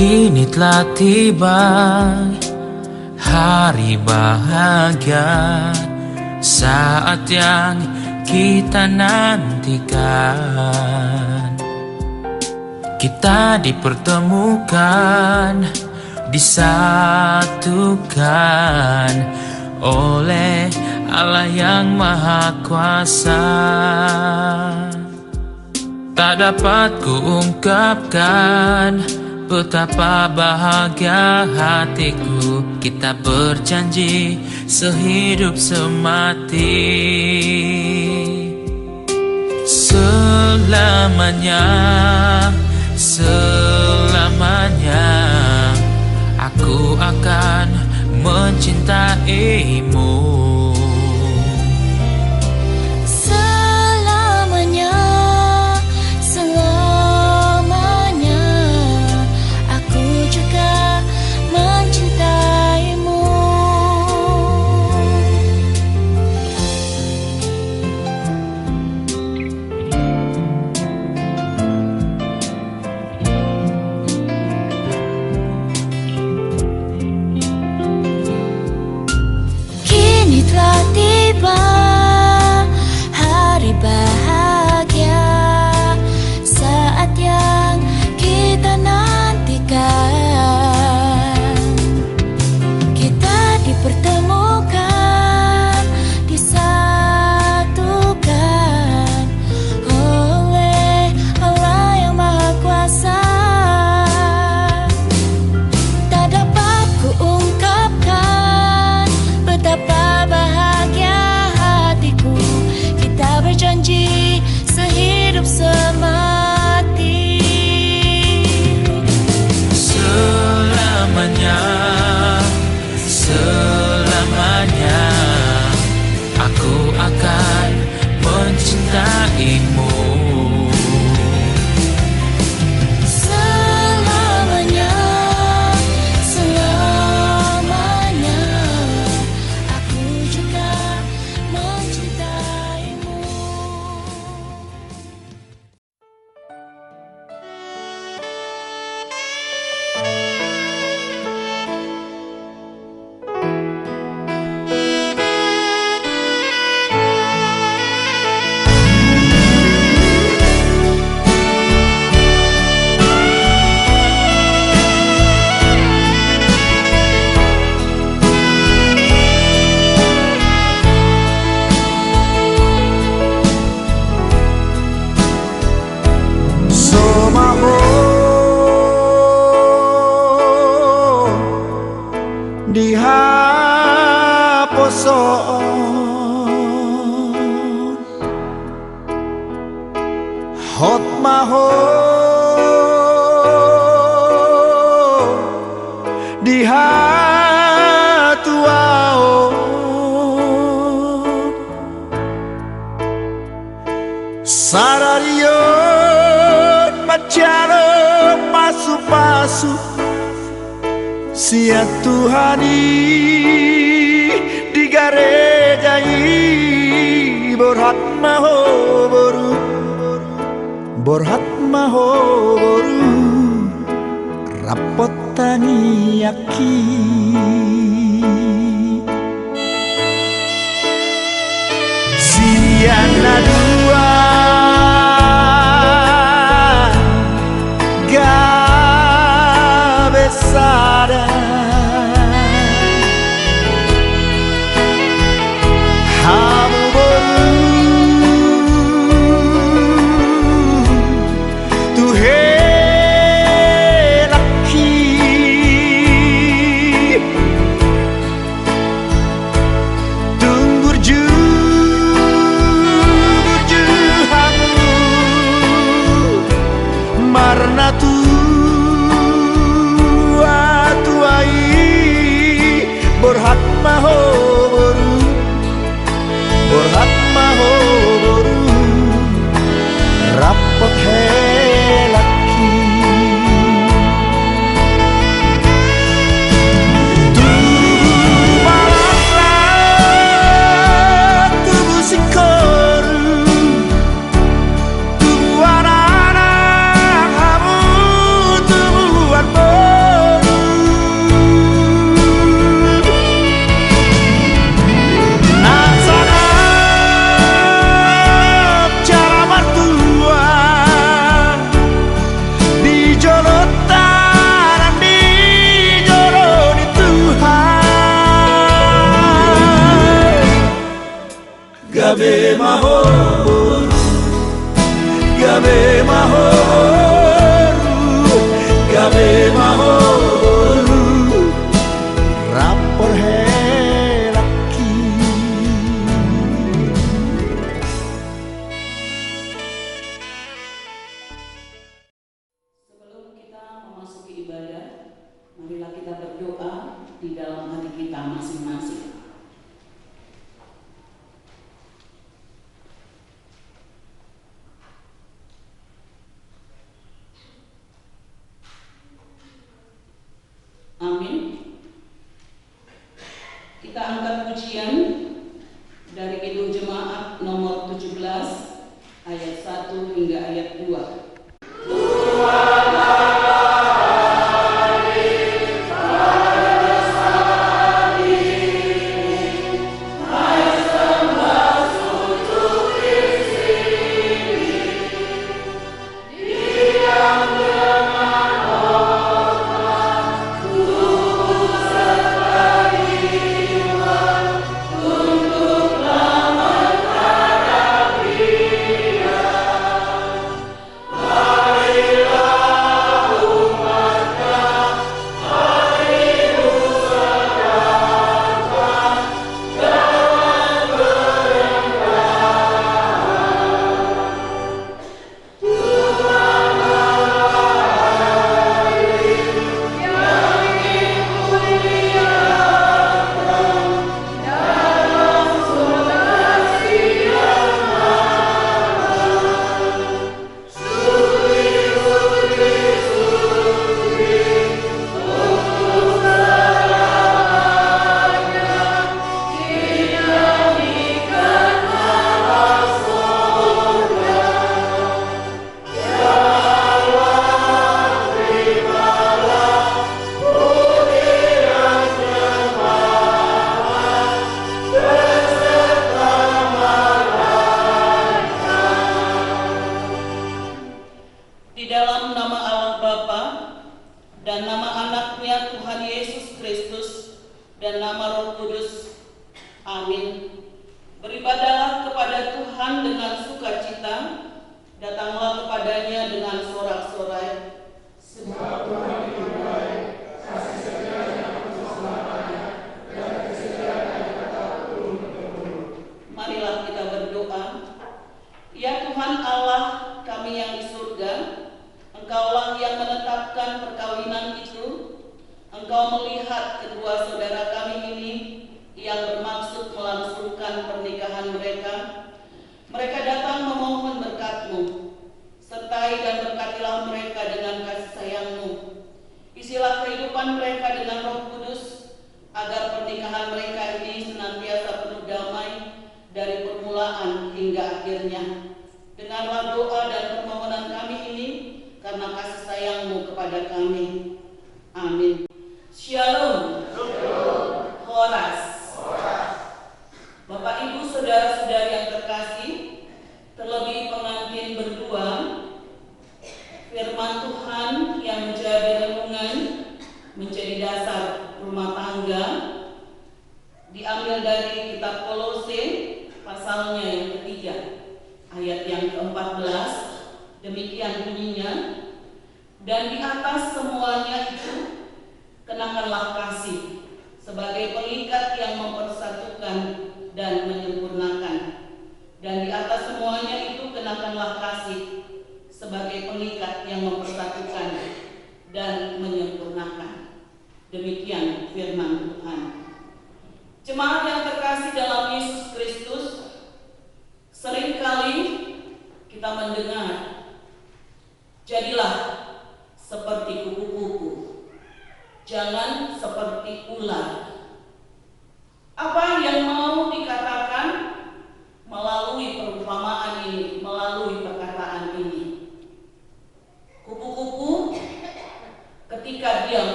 Kini telah tiba hari bahagia, saat yang kita nantikan. Kita dipertemukan, disatukan oleh Allah yang Maha Kuasa. Tak dapat kuungkapkan betapa bahagia hatiku. Kita berjanji sehidup semati, selamanya, selamanya aku akan mencintaimu. Selamanya, selamanya aku juga mencintaimu. Kini telah tiba hari bahagia, saat yang kita nantikan. Kita dipertemukan, disatukan oleh Allah yang Maha Kuasa. Tak dapat kuungkapkan betapa bahagia hatiku. Kita berjanji sehidup semati, Selamanya, selamanya aku akan mencintaimu. selamanya, selamanya aku juga mencintaimu. Dihaposon hot maho dihatuao sararion macalo pasu-pasu sia Tuhani di garejai borhat maho boru, borhat maho boru rapot tani yaki. Siana dua gabesada hamu boru tuhe laki tunggur ju hamu marna tua Gabe mahor, gabe mahor, gabe mahor, rapor heraki. Sebelum kita memasuki ibadah, marilah kita berdoa di dalam hati kita masing-masing. Amin. Kita angkat pujian dari Kidung Jemaat nomor 17 ayat 1 hingga ayat 2.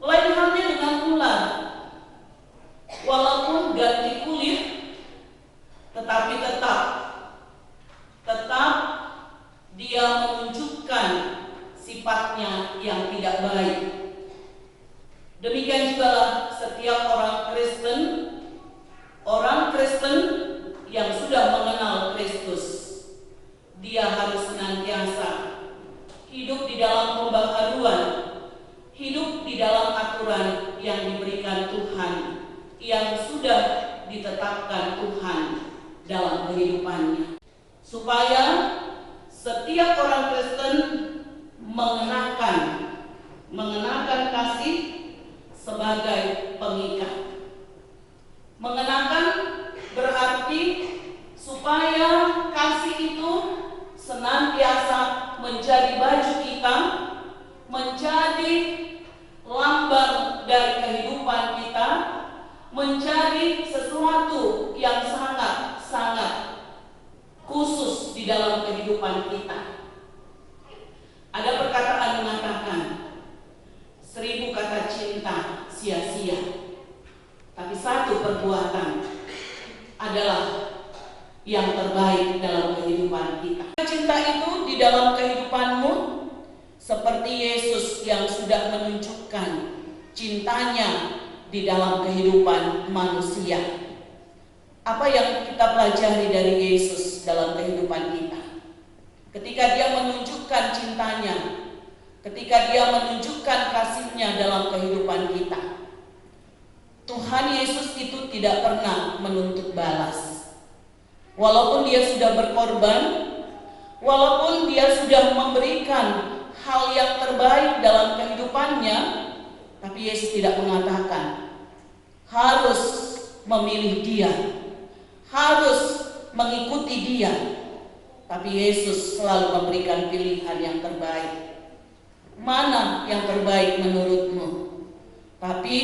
Lain halnya dengan ular. Walaupun ganti kulit, tetapi tetap dia menunjukkan sifatnya yang tidak baik. Demikian juga setiap orang Kristen yang sudah mengenal Kristus, dia harus senantiasa hidup di dalam pembaharuan, hidup di dalam aturan yang diberikan Tuhan, yang sudah ditetapkan Tuhan dalam kehidupannya, supaya setiap orang Kristen mengenakan kasih sebagai pengikat. Mengenakan berarti supaya kasih itu senantiasa menjadi baju kita, menjadi lambang dari kehidupan kita, menjadi sesuatu yang sangat khusus di dalam kehidupan kita. Ada perkataan mengatakan 1000 kata cinta sia-sia, tapi satu perbuatan adalah yang terbaik dalam kehidupan kita. Cinta itu di dalam kehidupanmu seperti Yesus yang sudah menunjukkan cintanya di dalam kehidupan manusia. Apa yang kita pelajari dari Yesus dalam kehidupan kita? Ketika dia menunjukkan cintanya, ketika dia menunjukkan kasihnya dalam kehidupan kita, Tuhan Yesus itu tidak pernah menuntut balas. Walaupun dia sudah berkorban, walaupun dia sudah memberikan hal yang terbaik dalam kehidupannya, tapi Yesus tidak mengatakan harus memilih dia, harus mengikuti dia. Tapi Yesus selalu memberikan pilihan yang terbaik. Mana yang terbaik menurutmu? Tapi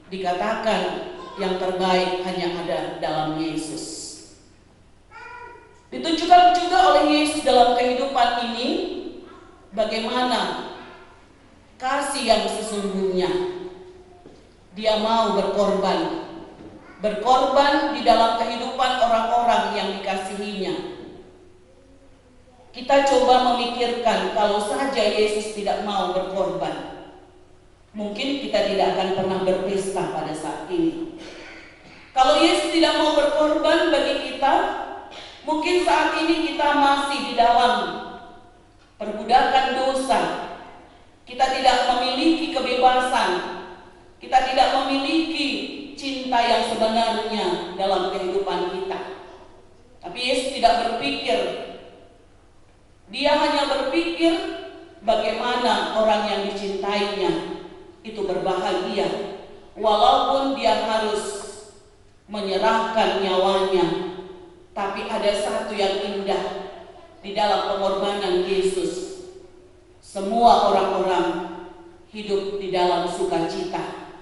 dikatakan yang terbaik hanya ada dalam Yesus. Ditunjukkan juga oleh Yesus dalam kehidupan ini bagaimana kasih yang sesungguhnya. Dia mau berkorban di dalam kehidupan orang-orang yang dikasihinya. Kita coba memikirkan kalau saja Yesus tidak mau berkorban, mungkin kita tidak akan pernah berpesta pada saat ini. Kalau Yesus tidak mau berkorban bagi kita, mungkin saat ini kita masih di dalam perbudakan dosa. Kita tidak memiliki kebebasan. Kita tidak memiliki cinta yang sebenarnya dalam kehidupan kita. Tapi Yesus tidak berpikir. Dia hanya berpikir bagaimana orang yang dicintainya itu berbahagia, walaupun dia harus menyerahkan nyawanya. Tapi ada satu yang indah di dalam pengorbanan Yesus. Semua orang-orang hidup di dalam sukacita,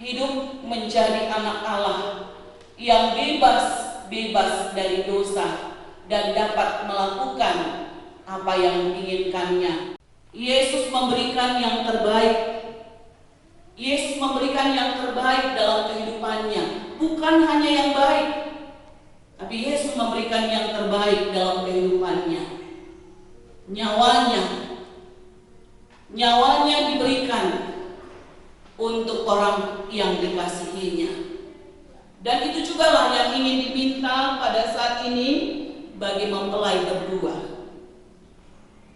hidup menjadi anak Allah yang bebas dari dosa dan dapat melakukan apa yang diinginkannya. Yesus memberikan yang terbaik. Yesus memberikan yang terbaik dalam kehidupannya, bukan hanya yang baik, tapi Yesus memberikan yang terbaik dalam kehidupannya. Nyawanya diberikan untuk orang yang dikasihinya. Dan itu juga lah yang ingin diminta pada saat ini bagi mempelai berdua.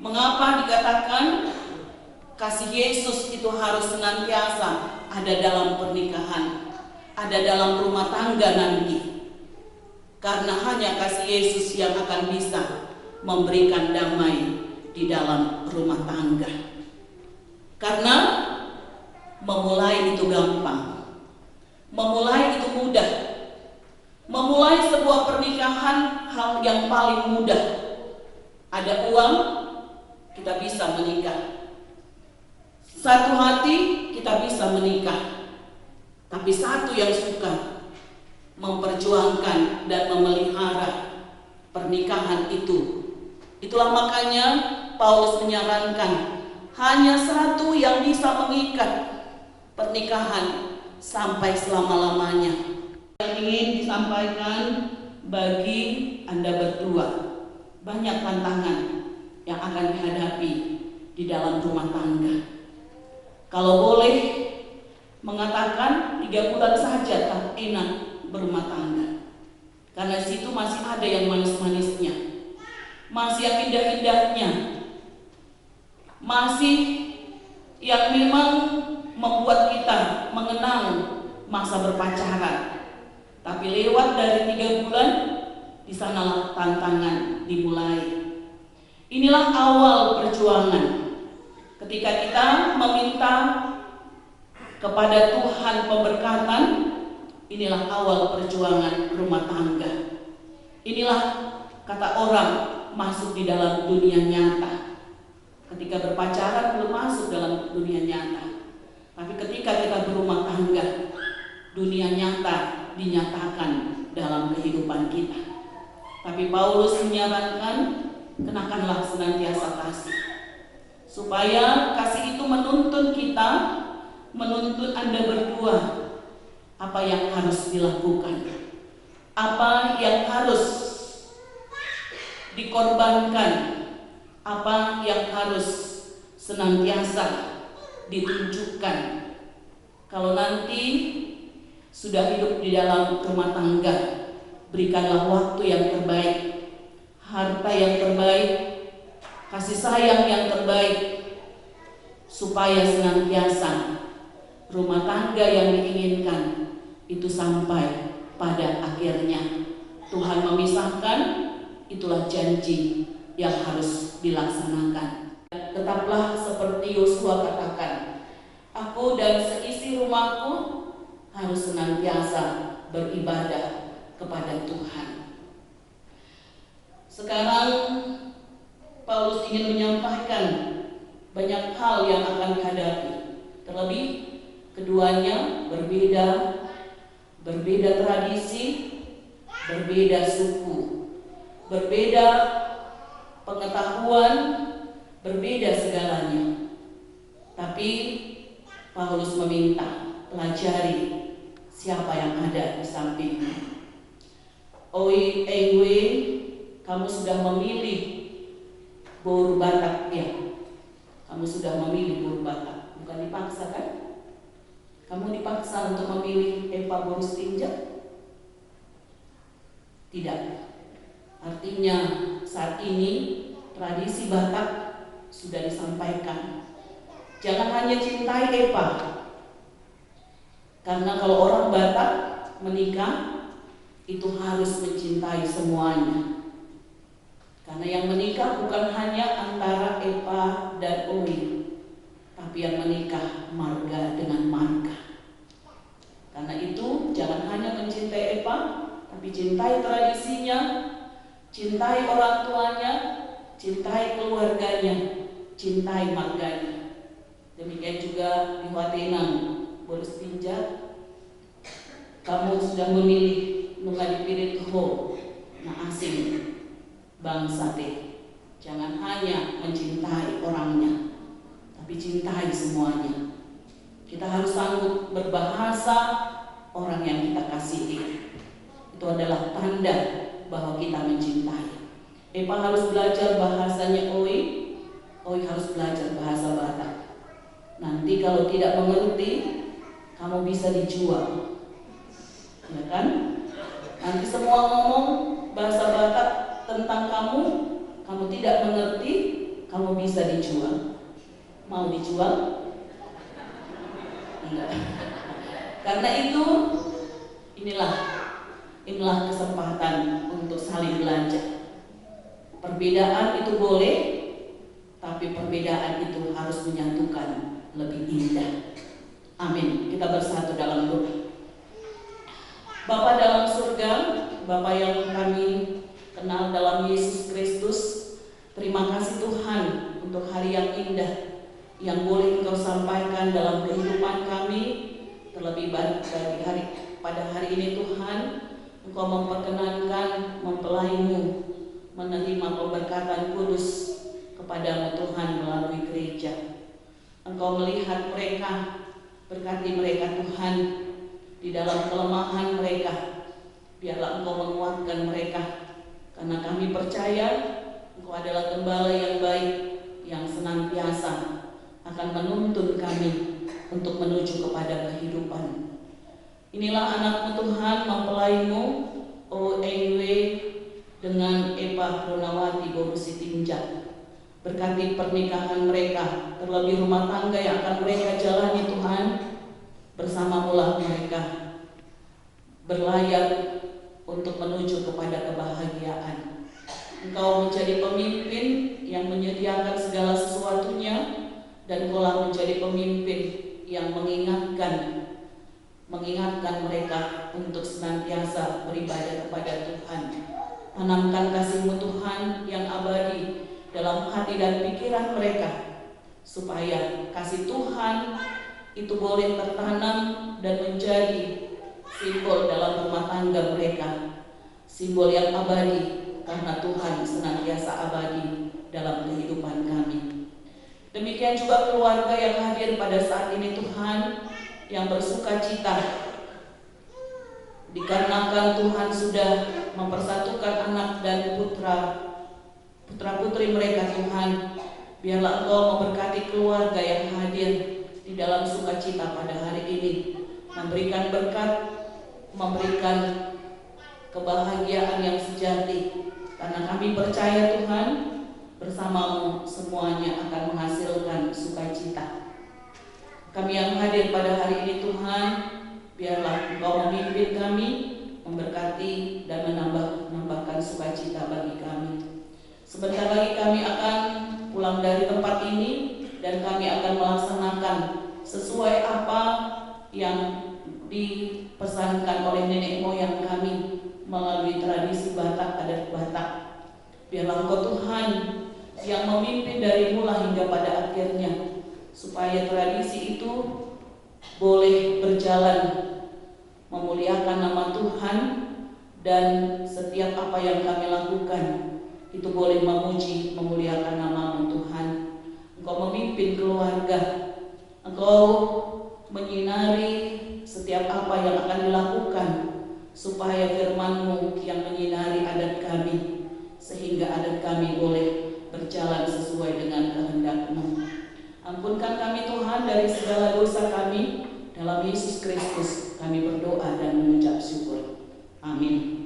Mengapa dikatakan kasih Yesus itu harus senantiasa ada dalam pernikahan, ada dalam rumah tangga nanti? Karena hanya kasih Yesus yang akan bisa memberikan damai di dalam rumah tangga. Karena memulai itu gampang, memulai itu mudah. Memulai sebuah pernikahan hal yang paling mudah. Ada uang, kita bisa menikah. Satu hati, kita bisa menikah. Tapi satu yang suka memperjuangkan dan memelihara pernikahan itu. Itulah makanya Paulus menyarankan hanya satu yang bisa mengikat, pernikahan sampai selama-lamanya. Yang ingin disampaikan bagi Anda berdua, banyak tantangan yang akan dihadapi di dalam rumah tangga. Kalau boleh mengatakan 3 bulan saja tak enak berumah tangga, karena situ masih ada yang manis-manisnya, masih yang indah-indahnya, masih yang memang membuat kita mengenang masa berpacaran. Tapi lewat dari 3 bulan, di sanalah tantangan dimulai. Inilah awal perjuangan. Ketika kita meminta kepada Tuhan pemberkatan, inilah awal perjuangan rumah tangga. Inilah kata orang masuk di dalam dunia nyata. Ketika berpacaran belum masuk dalam dunia nyata. Tapi ketika kita berumah tangga, dunia nyata dinyatakan dalam kehidupan kita. Tapi Paulus menyarankan, kenakanlah senantiasa kasih. Supaya kasih itu menuntun kita, menuntun Anda berdua apa yang harus dilakukan, apa yang harus dikorbankan, apa yang harus senantiasa ditunjukkan. Kalau nanti sudah hidup di dalam rumah tangga, berikanlah waktu yang terbaik, harta yang terbaik, kasih sayang yang terbaik, supaya senantiasa rumah tangga yang diinginkan itu sampai pada akhirnya. Tuhan memisahkan, itulah janji yang harus dilaksanakan. Tetaplah seperti Yosua katakan, aku dan seisi rumahku harus senantiasa beribadah kepada Tuhan. Sekarang Paulus ingin menyampaikan banyak hal yang akan dihadapi. Terlebih keduanya berbeda tradisi, berbeda suku, berbeda pengetahuan, berbeda segalanya. Tapi Paulus meminta, pelajari siapa yang ada di sampingmu. Oi, Ewe, kamu sudah memilih buru Batak ya? Kamu sudah memilih buru Batak, bukan dipaksa kan? Kamu dipaksa untuk memilih Eva Borus Tinja? Tidak. Artinya saat ini tradisi Batak sudah disampaikan. Jangan hanya cintai Eva. Karena kalau orang Batak menikah itu harus mencintai semuanya. Karena yang menikah bukan hanya antara Eva dan Owi, tapi yang menikah marga dengan marga. Karena itu jangan hanya mencintai Eva, tapi cintai tradisinya, cintai orang tuanya, cintai keluarganya, cintai marganya. Demikian juga di Watenang, Borus Tinja, kamu sudah memilih nunga dipirit ho na asing bangsa teh. Jangan hanya mencintai orangnya, tapi cintai semuanya. Kita harus sanggup berbahasa orang yang kita kasihi. Itu adalah tanda bahwa kita mencintai. Eva harus belajar bahasanya Oi harus belajar bahasa Batak. Nanti kalau tidak mengerti, kamu bisa dijual, ya kan? Nanti semua ngomong bahasa Batak tentang kamu tidak mengerti, kamu bisa dijual. Mau dijual? Enggak. Karena itu, inilah kesempatan untuk saling belajar. Perbedaan itu boleh, tapi perbedaan itu harus menyatukan lebih indah. Amin. Kita bersatu dalam doa. Bapa dalam surga, Bapa yang kami kenal dalam Yesus Kristus, terima kasih Tuhan untuk hari yang indah yang boleh Engkau sampaikan dalam kehidupan kami. Terlebih pada hari ini Tuhan, Engkau memperkenankan mempelai-Mu menerima pemberkatan kudus kepadamu Tuhan melalui gereja. Engkau melihat mereka Berkati mereka Tuhan, di dalam kelemahan mereka, biarlah Engkau menguatkan mereka, karena kami percaya Engkau adalah gembala yang baik, yang senantiasa akan menuntun kami untuk menuju kepada kehidupan. Inilah anakmu Tuhan, mempelaimu, OEW dengan Eva Ronawati Boru Sitinjak. Berkati pernikahan mereka, terlebih rumah tangga yang akan mereka jalani Tuhan. Bersamamulah mereka berlayar untuk menuju kepada kebahagiaan. Engkau menjadi pemimpin yang menyediakan segala sesuatunya, dan Engkaulah menjadi pemimpin yang mengingatkan mereka untuk senantiasa beribadah kepada Tuhan. Tanamkan kasih-Mu Tuhan yang abadi dalam hati dan pikiran mereka, supaya kasih Tuhan itu boleh tertanam dan menjadi simbol dalam rumah tangga mereka, simbol yang abadi, karena Tuhan senantiasa abadi dalam kehidupan kami. Demikian juga keluarga yang hadir pada saat ini Tuhan, yang bersuka cita dikarenakan Tuhan sudah mempersatukan anak dan putra-putri mereka Tuhan. Biarlah Engkau memberkati keluarga yang hadir di dalam sukacita pada hari ini, memberikan berkat, memberikan kebahagiaan yang sejati, karena kami percaya Tuhan, bersama-Mu semuanya akan menghasilkan sukacita. Kami yang hadir pada hari ini Tuhan, biarlah Engkau memimpin kami, memberkati dan menambahkan sukacita bagi kami. Sebentar lagi kami akan pulang dari tempat ini, dan kami akan melaksanakan sesuai apa yang dipesankan oleh nenek moyang kami melalui tradisi Batak, adat Batak. Biarlah Engkau Tuhan yang memimpin dari mula hingga pada akhirnya, supaya tradisi itu boleh berjalan memuliakan nama Tuhan, dan setiap apa yang kami lakukan itu boleh memuji, memuliakan nama-Mu Tuhan. Engkau memimpin keluarga, Engkau menyinari setiap apa yang akan dilakukan, supaya firman-Mu yang menyinari adat kami, sehingga adat kami boleh berjalan sesuai dengan kehendak-Mu. Ampunkan kami Tuhan dari segala dosa kami, dalam Yesus Kristus kami berdoa dan mengucap syukur. Amin.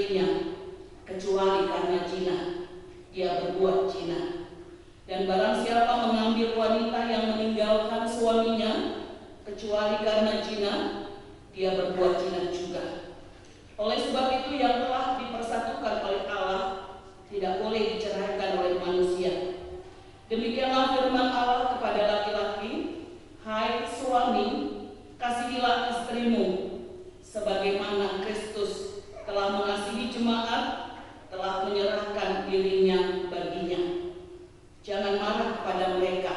istrinya, kecuali karena zina, dia berbuat zina. Dan barang siapa mengambil wanita yang meninggalkan suaminya, kecuali karena zina, dia berbuat zina juga. Oleh sebab itu yang telah dipersatukan oleh Allah tidak boleh diceraikan oleh manusia. Demikianlah firman Allah kepada laki-laki, hai suami, kasihilah istrimu, sebagaimana Kristus telah mengasihi jemaat, telah menyerahkan dirinya baginya. Jangan marah kepada mereka,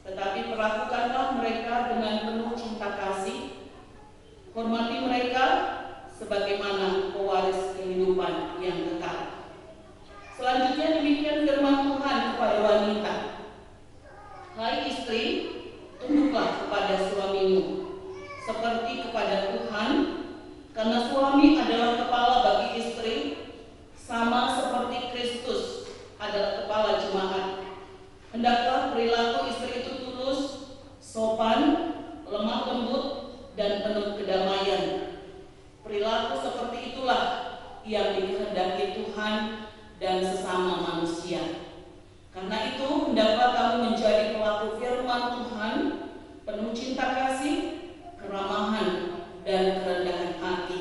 tetapi perlakukanlah mereka dengan penuh cinta kasih. Hormati mereka sebagaimana pewaris kehidupan yang kekal. Selanjutnya demikian firman Tuhan kepada wanita. Hai istri, tunduklah kepada suamimu seperti kepada Tuhan, karena suami adalah kepala bagi istri, sama seperti Kristus adalah kepala jemaat. Hendaklah perilaku istri itu tulus, sopan, lemah lembut, dan penuh kedamaian. Perilaku seperti itulah yang dikehendaki Tuhan dan sesama manusia. Karena itu, hendaklah kamu menjadi pelaku firman Tuhan, penuh cinta kasih, keramahan, dan kerendahan hati.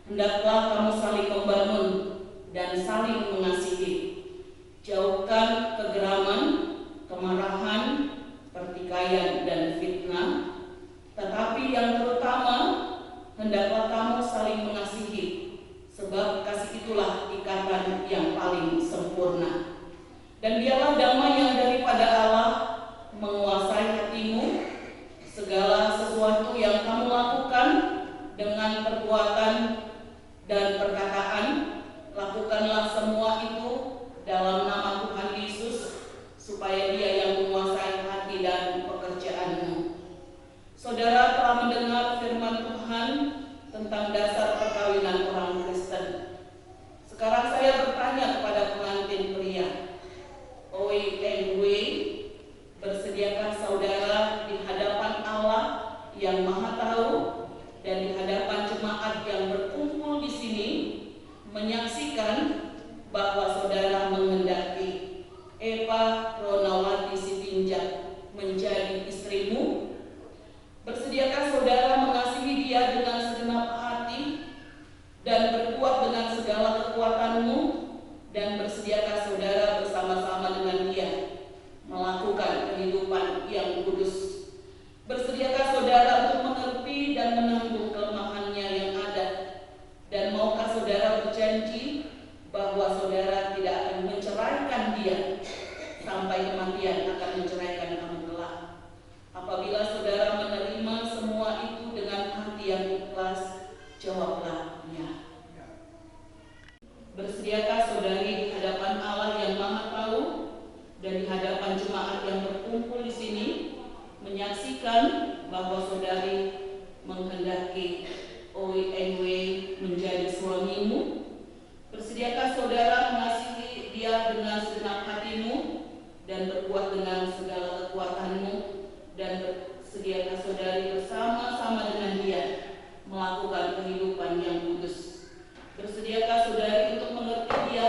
Hendaklah kamu saling membangun dan saling mengasihi. Jauhkan kegeraman, kemarahan, pertikaian, dan fitnah. Tetapi yang terutama, hendaklah kamu saling mengasihi, sebab kasih itulah ikatan yang paling sempurna. Dan biarlah damai yang daripada Allah menguasai hatimu. Segala sesuatu yang kamu lakukan dengan perbuatan dan perkataan, lakukanlah semua itu dalam nama Tuhan Yesus, supaya Dia yang menguasai hati dan pekerjaanmu. Saudara telah mendengar firman Tuhan tentang dasar perkawinan orang Kristen. Sekarang saya bertanya kepada pengantin pria, Oi and Wei, bersediakah saudara di hadapan Allah yang Maha Tahu dan di hadapan jemaat yang berkumpul di sini menyaksikan bahwa saudara menghendaki Eva Ronawati Sitinjak menjadi istrimu? Bersediakah saudara mengasihi dia dengan segenap hati dan berbuat dengan segala kekuatanmu? Dan bersediakah saudara bersama-sama dengan dia melakukan kehidupan yang kudus? Bersediakah saudara untuk mengerti dan menanggung kelemahannya yang ada? Dan maukah saudara berjanji bahwa saudara tidak akan menceraikan dia sampai kematian akan menceraikan kamu kelak? Apabila saudara menerima semua itu dengan hati yang ikhlas, jawablah ya. Bersediakah saudari di hadapan Allah yang Maha Tahu dan di hadapan jemaat yang berkumpul di sini menyaksikan bahwa saudari menghendaki OINW menjadi suamimu? Bersediakah saudara mengasihi dia dengan segenap hatimu dan berbuat dengan segala kekuatanmu? Dan bersediakah saudari bersama-sama dengan dia melakukan kehidupan yang kudus? Bersediakah saudari untuk mengerti dia?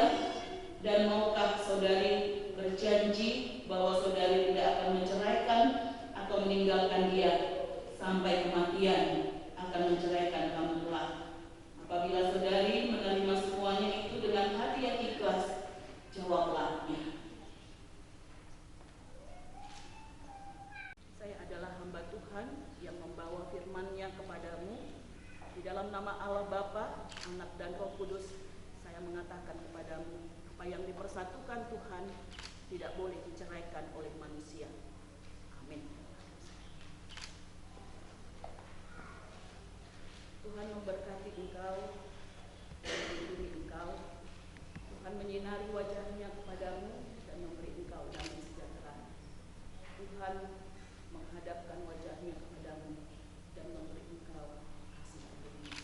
Dan maukah saudari berjanji bahwa saudari tidak akan menceraikan atau meninggalkan dia sampai kematian akan menceraikan kamu kelak? Apabila saudari menerima semuanya itu dengan hati yang ikhlas, jawablah ya. Saya adalah hamba Tuhan yang membawa firman-Nya kepadamu. Di dalam nama Allah Bapa, Anak dan Roh Kudus, saya mengatakan kepadamu, apa yang dipersatukan Tuhan tidak boleh diceraikan oleh manusia. Amin. Tuhan memberkati engkau dan melindungi engkau. Tuhan menyinari wajah-Nya kepadamu dan memberi engkau damai sejahtera. Tuhan menghadapkan wajah-Nya kepadamu dan memberi engkau kasih karunia.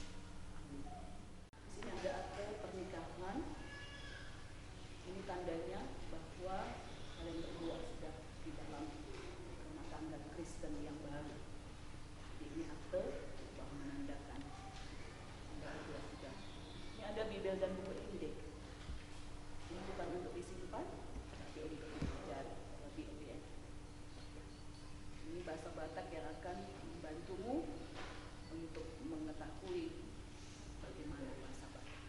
Amin. Di sini ada akte pernikahan. Ini tandanya bahwa kalian berdua sudah di dalam rumah tangga Kristen yang baru. Ini akte bahwa menandakan Anda berdua bibel dan buku indek. Ini bukan untuk disimpan, tapi untuk dipelajari lebih ya. Ini bahasa Batak yang akan membantumu untuk mengetahui bagaimana bahasa Batak.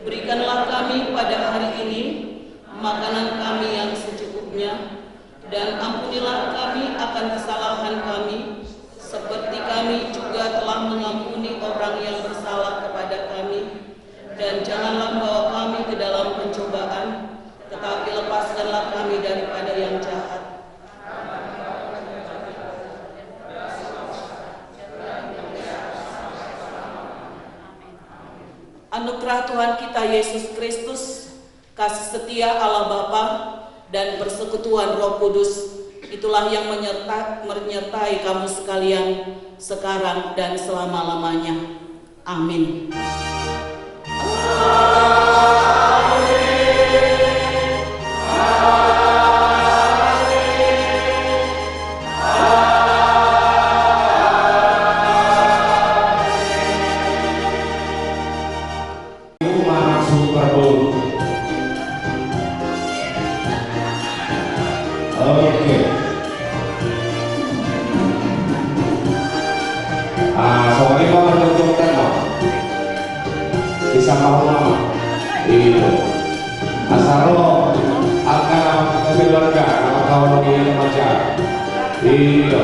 Berikanlah kami pada hari ini makanan kami yang secukupnya, dan ampunilah kami akan kesalahan kami, seperti kami juga telah mengampuni orang yang bersalah kepada kami. Dan janganlah membawa kami ke dalam pencobaan, tetapi lepaskanlah kami daripada yang jahat. Anugerah Tuhan kita Yesus Kristus, kasih setia Allah Bapa, dan persekutuan Roh Kudus, itulah yang menyertai kamu sekalian sekarang dan selama-lamanya. Amin. Sama ulama itu asaro akan keluarga nama kawan di remaja itu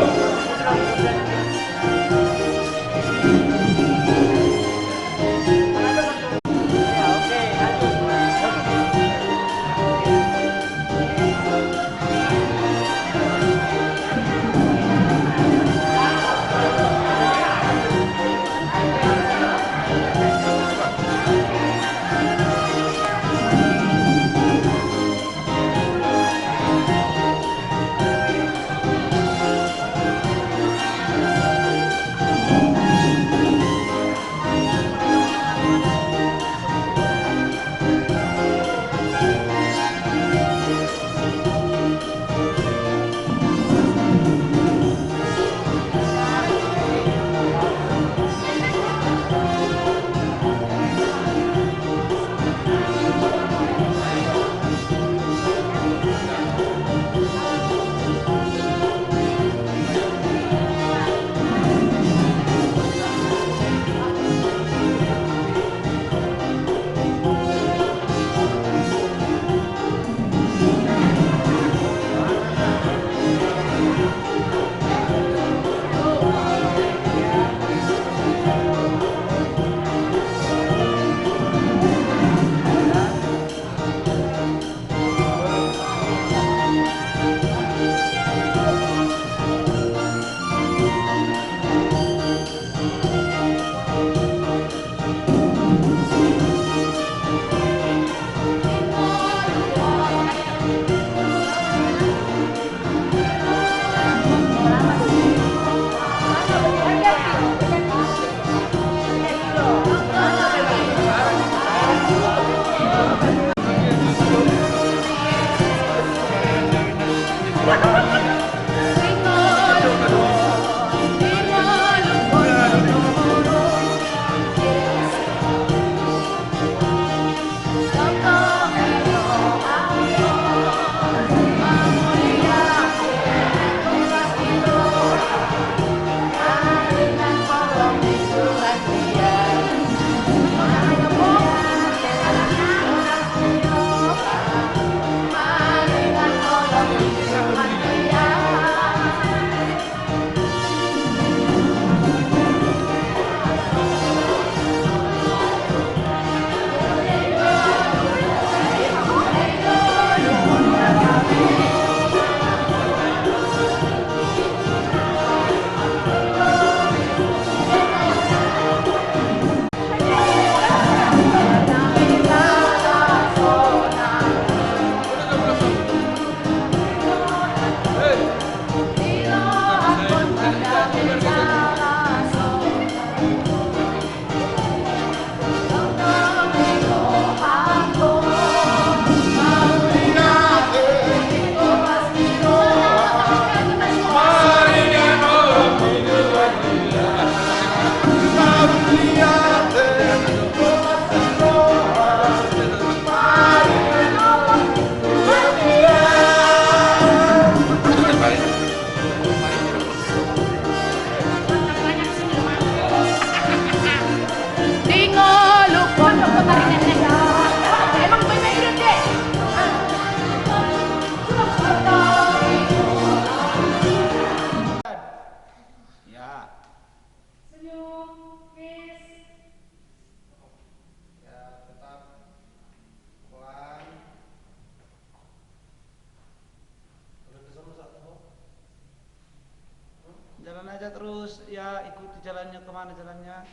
saja terus ya, ikuti jalannya kemana jalannya.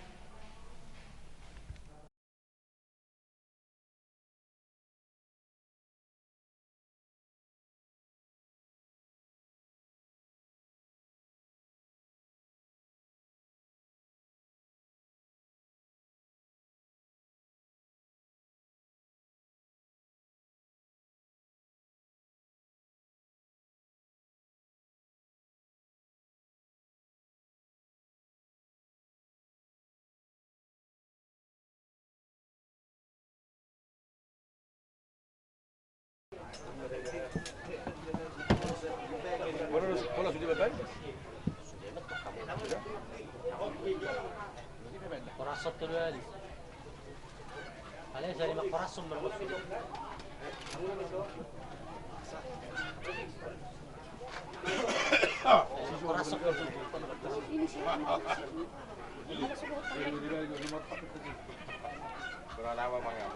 Korasot tuh dulu. Kalian dari korasum bermaksud. Korasot dulu. Berapa mangga?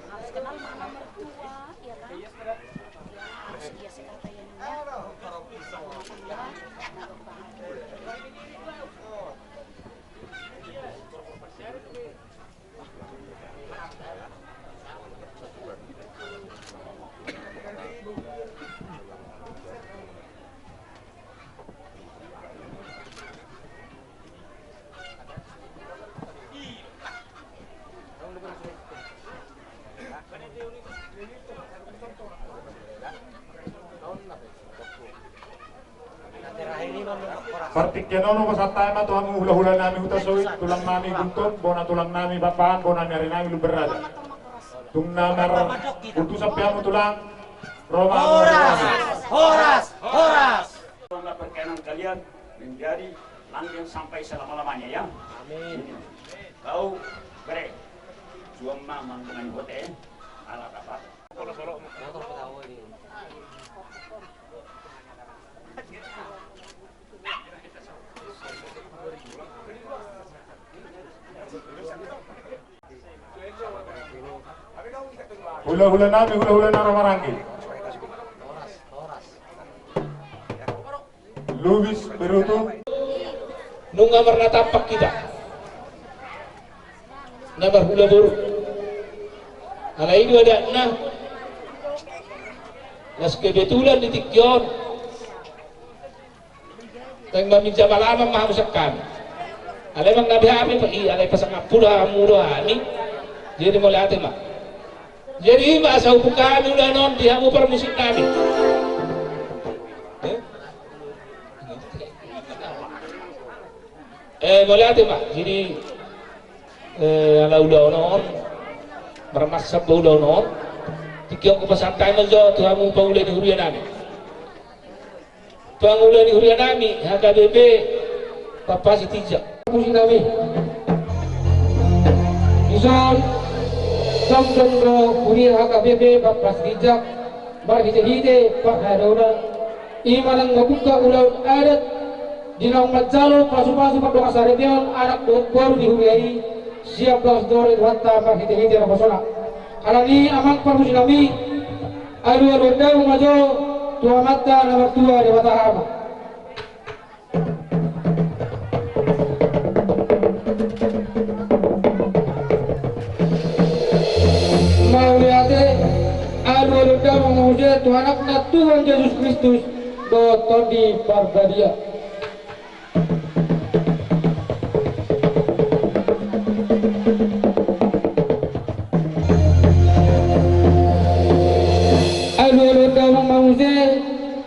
Harus kenal mana mertua, ya kan? Harus dia sekata yang Partikjanono kasatama tuang hula-hula nami utasoy tulang nami guntot bona tulang nami bapaan bona nyari nami lu berada tungna mer utusan piamu tulang Roma Horas. Semoga perkenan kalian menjadi langgeng sampai selama-lamanya ya. Amin. Kau bere cuma mantungan bote ala kapat. Motor ketawa ini. hula-hula nami hula-hula na Romarangki Luis Berutu Nunga marna tapak kita. Nabar hula buru. Ala ini ada nah. Nas kebetulan di Tikyon. Tang maminja malama mahamusakan. Ala mang nabi amin pa i ala pasang apura mura ni. Jadi mulai ate mak. Jadi bahasa bukan udah non dia mau permusik kami. Boleh ate mak. Jadi ala udah non bermasak udah non. Tiga ko pasantai majo Tuhan mau paulai di hurian kami. Tuhan ulai di hurian kami. HKBP Papa Sitijak. Musik kami. Ison Samsung Kurir HKBP Papa Sitijak. Barhide Pak Harona. Imanang mabuka ulang adat. Dinang Majalo pasu-pasu Pak Sarebion anak baru dihuriai. Siap belas dore wanta barhide Rapasona. Alani amang permusi kami adu daun majo tua mata nomor 2 di Matahama. Mau lihat adu daun majo tua anak Tuhan Yesus Kristus do di Barbadia.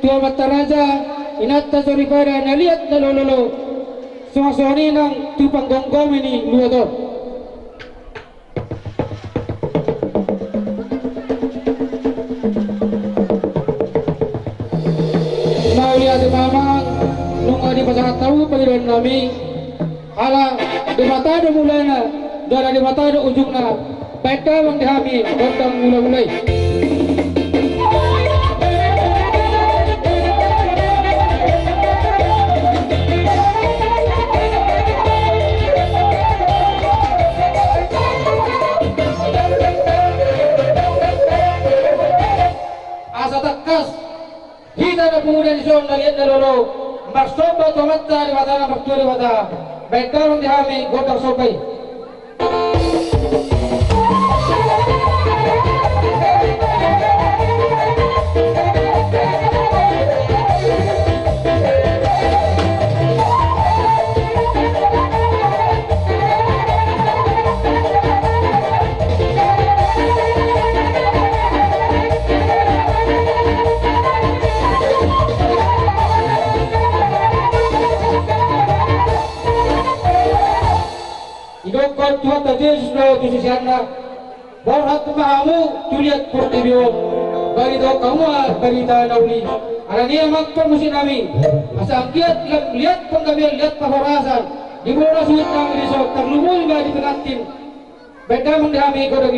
Tua mata raja inatta sori pada naliat nalololo suasoni nang tupang gonggong ini luator mau lihat mamang nung di pasangan tahu pagidon nami ala di mata ada mulana darah di mata ada ujungna Peta mendihami Kotang mulai-mulai. Asa takas hita na pemuda di zona lihat na lolo maksoba tomata di mata na maktori mata. Peta mendihami Kotang sopai. Idokon Tuhan Yesus lo tu sisiana. Borhat mahamu tuliat portibio. Bagi do kamu berita nauli. Alania makpon musim kami. Asangkiat lihat penggambian lihat paharasan. Di bawah sulit kami risau terlumul nggak di tengah tim. Beda mendahami kau dah